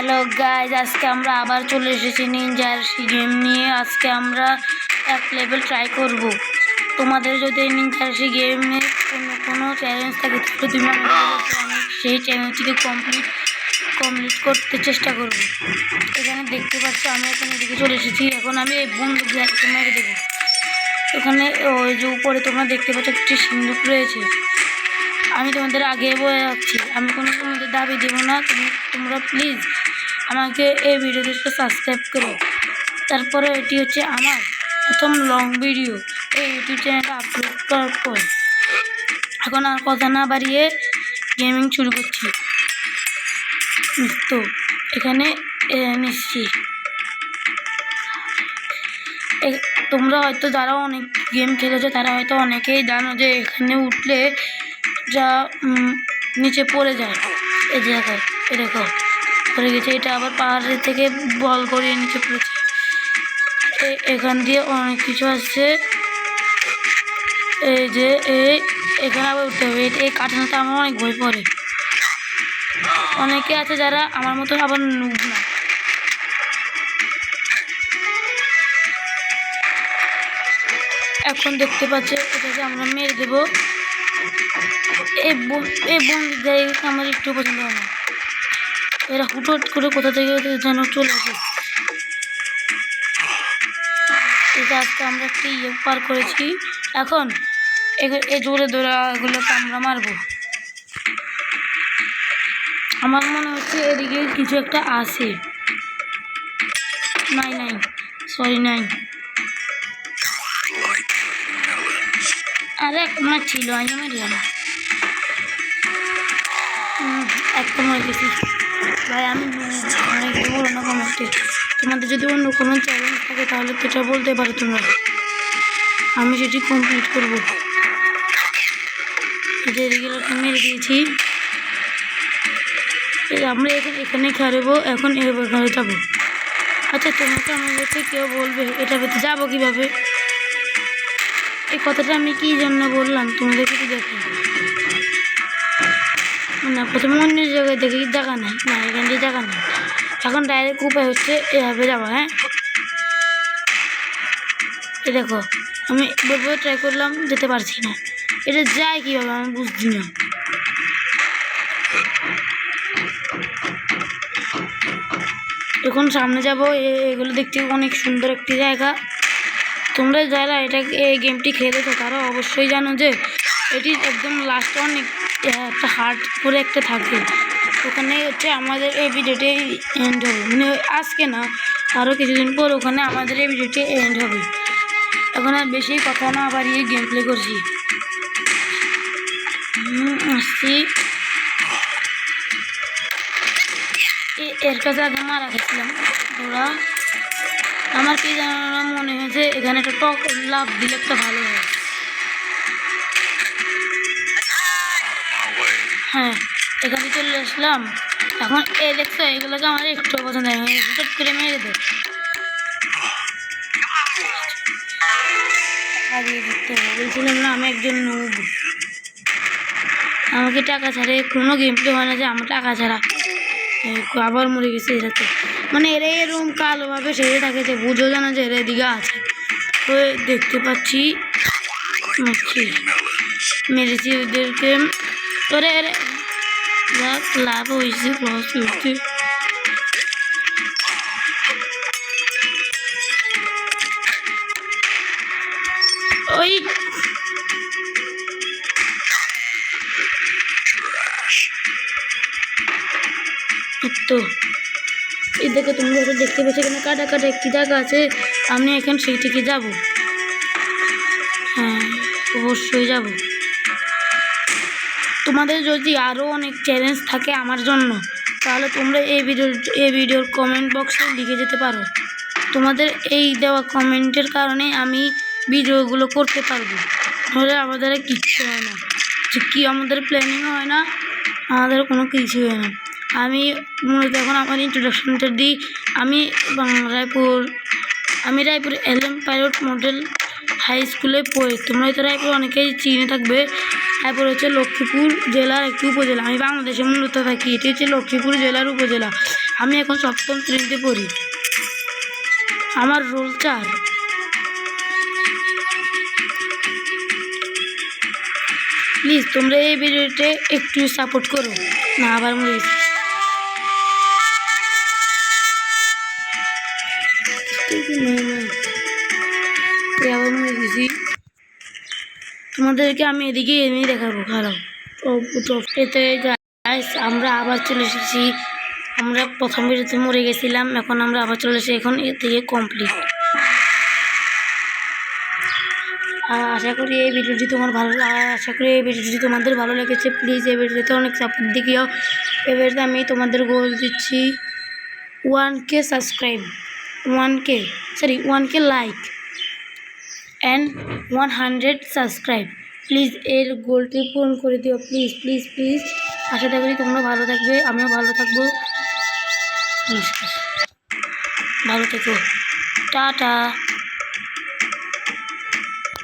Hello guys, আজকে আমরা আবার চলে এসেছি নিনজারসি গেম নিয়ে। আজকে আমরা এক লেভেল ট্রাই করব। তোমাদের যদি এই নিনজারসি গেমের কোনো চ্যালেঞ্জ থাকে তাহলে তুমি আমি সেই চ্যালেঞ্জটিকে কমপ্লিট করতে চেষ্টা করব। এখানে দেখতে পাচ্ছ আমি এখন এদিকে চলে এসেছি। এখন আমি এই বন্ধু তোমাকে দেবো। এখানে ওই যে উপরে তোমরা দেখতে পাচ্ছ একটি সিন্ধুক রয়েছে। আমি তোমাদের আগে বলে রাখছি, আমি কোনো তোমাদের দাবি দেবো না। তোমরা প্লিজ আমাকে এই ভিডিওতে সাবস্ক্রাইব করো। তারপরে এটি হচ্ছে আমার প্রথম লং ভিডিও এই ইউটিউব চ্যানেলটা আপলোড করার পর। এখন আর কথা না বাড়িয়ে গেমিং শুরু করছি। তো এখানে নিচ্ছি। তোমরা হয়তো যারা অনেক গেম খেলেছো তারা হয়তো অনেকেই জানো যে এখানে উঠলে যা নিচে পড়ে যায়। এই যে দেখো, এই দেখো পড়ে গেছে। এটা আবার পাহাড়ের থেকে বল করিয়ে নিচে পড়েছে। এখান দিয়ে অনেক কিছু আসছে। এই যে এখানে আবার উঠতে হবে। এই কাটানোতে আমার অনেক ভয় পড়ে। অনেকে আছে যারা আমার মতো আবার নুব না। এখন দেখতে পাচ্ছে এটাকে আমরা মেরে দেবো। এই বন্ধুর জায়গাকে আমার একটু পছন্দ হয় না। এরা হুটহাট করে কোথা থেকে যেন চলে আসে। এটা আজকে আমরা একটা পার করেছি। এখন এই জোরে ধরে এগুলোকে আমরা মারবো। আমার মনে হচ্ছে এদিকে কিছু একটা আছে। নাই সরি নাই। আরে একটা ছিল আমি মারলাম। একটা মরে গেছি ভাই। আমি অনেক বলো না কমেন্টে। তোমাদের যদি অন্য কোনো চ্যালেঞ্জ থাকে তাহলে সেটা বলতে পারো তোমরা, আমি সেটি কমপ্লিট করবো। এদিকে মেরে দিয়েছি। আমরা এখানে খেলবো। এখন এখানে যাবো। আচ্ছা, তোমাকে আমার কাছে কেউ বলবে এটা পেতে যাবো কীভাবে? এই কথাটা আমি কী জন্য বললাম তোমাদের কিছু দেখো না। প্রথমে অন্য জায়গায় দেখি জায়গা নাই, না এখান দিয়ে জায়গা নেই। এখন ডাইরেক্ট উপায় হচ্ছে এভাবে যাবো। হ্যাঁ, এ দেখো আমি বলবো ট্রাই করলাম, যেতে পারছি না। এটা যায় কীভাবে আমি বুঝছি না। এখন সামনে যাব। এগুলো দেখতে অনেক সুন্দর একটি জায়গা। তোমরা যারা এই গেমটি খেলেছো তারা অবশ্যই জানো যে এটি একদম লাস্টে অনেক একটা হার্ড করে একটা থাকে। ওখানে হচ্ছে আমাদের এই ভিডিওটি এন্ড হবে। মানে আজকে না, আরও কিছুদিন পর ওখানে আমাদের এই ভিডিওটি এন্ড হবে। এখন আর বেশি কথা না বাড়িয়ে গেম প্লে করছি। আসছি। এর কাছে আগে মারা গেছিলাম ওরা। আমার কি যেন মনে হয়েছে এখানে একটা টক লাভ দিলে একটা ভালো হয়। হ্যাঁ, এখানে চলে আসলাম। এখন দেখছো এগুলোকে আমার একটু পছন্দ হয়। হুট করে মেরে দেয়। হারিয়ে দিতে হবে বলছিলাম না, আমি একজন নুব। আমাকে টাকা ছাড়া কোনো গেম প্লে হয় না যে আমার টাকা ছাড়া। আবার মরে গেছে এটাতে। মানে এরা এরকম কালোভাবে সেরে থাকে যে বুঝো জানা যে এরা এদিকে আছে। তো দেখতে পাচ্ছি মেরেছি ওদেরকে। তোরে লাভ হয়েছে লস হয়েছে। ওই তো এই দেখো তোমরা দেখতে পাচ্ছ এখানে কাটা একটি জায়গা আছে। আমি এখন সেই থেকে যাব। হ্যাঁ, অবশ্যই যাব। তোমাদের যদি আরও অনেক চ্যালেঞ্জ থাকে আমার জন্য তাহলে তোমরা এই ভিডিওর কমেন্ট বক্সে লিখে যেতে পারো। তোমাদের এই দেওয়া কমেন্টের কারণে আমি ভিডিওগুলো করতে পারবো। তাহলে আমাদের কিচ্ছু হয় না, কি আমাদের প্ল্যানিংও হয় না, আমাদের কোনো কিছু হয় না। আমি মূলত এখন আমার ইন্ট্রোডাকশনটা দিই। আমি Raipur LM pilot model high স্কুলে পড়ি। তোমরা হয়তো রায়পুর অনেকেই চিনে থাকবে। রায়পুর হচ্ছে লক্ষ্মীপুর জেলার একটি উপজেলা। আমি বাংলাদেশে মূলত থাকি। এটি হচ্ছে লক্ষ্মীপুর জেলার উপজেলা। আমি এখন সপ্তম শ্রেণীতে পড়ি। আমার রোল 4। প্লিজ তোমরা এই ভিডিওতে একটু সাপোর্ট করো। না আবার মরে গেছি। আবার মরে গেছি। তোমাদেরকে আমি এদিকে এমনি দেখাবো, খারাপ এতে গাইস আমরা আবার চলে এসেছি। আমরা প্রথম ভিডিওতে মরে গেছিলাম, এখন আমরা আবার চলে এসেছি। এখন এর থেকে কমপ্লিট। আশা করি এই ভিডিওটি তোমাদের ভালো লেগেছে। প্লিজ এই ভিডিওতে অনেক সাপোর্ট দেখিও। এই ভিডিওতে আমি তোমাদের গোল দিচ্ছি 1K subscribe, 1K like and 100 subscribe. Please এর গোলটি পূরণ করে দিও। Please please please. আশা করি তোমরা ভালো থাকবে, আমিও ভালো থাকবো। নমস্কার, ভালো থেকো, টাটা।